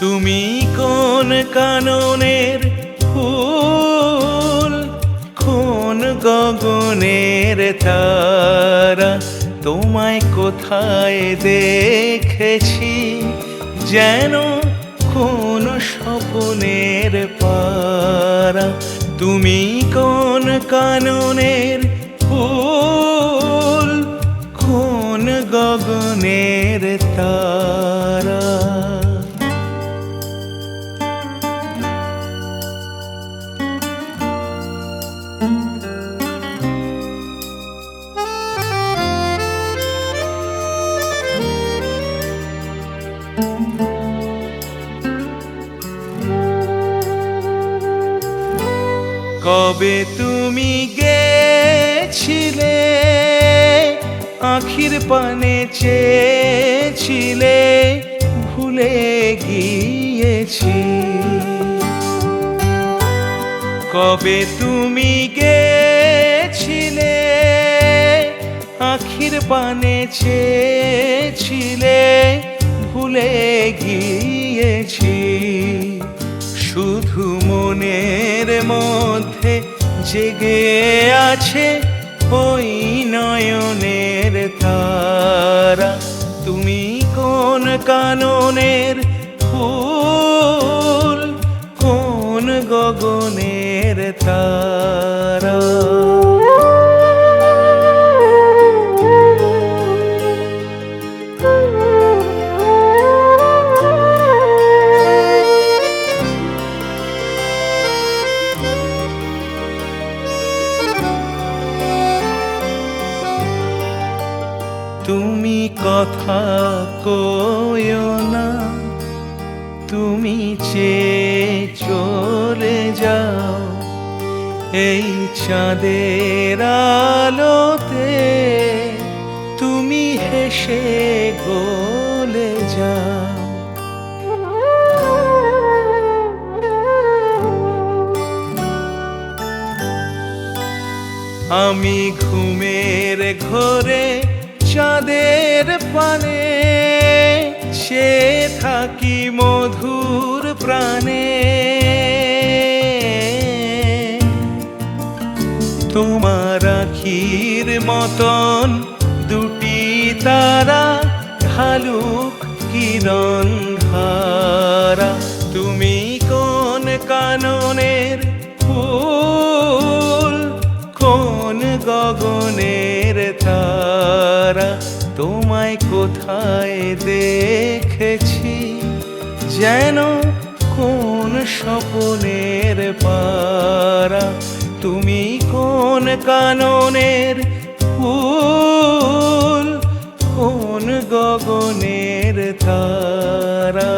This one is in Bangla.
তুমি কোন কাননের ফুল, কোন গগনের তারা, তোমায় কোথায় দেখেছি যেন কোন স্বপ্নের পারা। তুমি কোন কাননের ফুল, কোন গগনের তারা। কবে তুমি গেছিলে, আখির পানে চেয়েছিলে, ভুলে গিয়েছি। কবে তুমি গেছিলে, আখির পানে চেয়েছিলে, ভুলে গিয়েছি। শুধু মনের মধ্যে জেগে আছে ওই নয়নের তারা। তুমি কোন কাননের ফুল, কোন গগনের তারা। তুমি কথা কইও না, তুমি চেয়ে চলে যাও এই চাঁদের আলোতে, তুমি হেসে গলে যাও। আমি ঘুমের ঘোরে চাঁদের পানে, সে থাকি মধুর প্রাণে। তোমার আখির মতন দুটি তারা, ঢালুক কিরণ ধারা। তুমি কোন কাননের ফুল, কোন গগনের তারা, তোমায় কোথায় দেখেছি যেন কোন স্বপ্নের পারা। তুমি কোন কাননের ফুল, কোন গগনের তারা।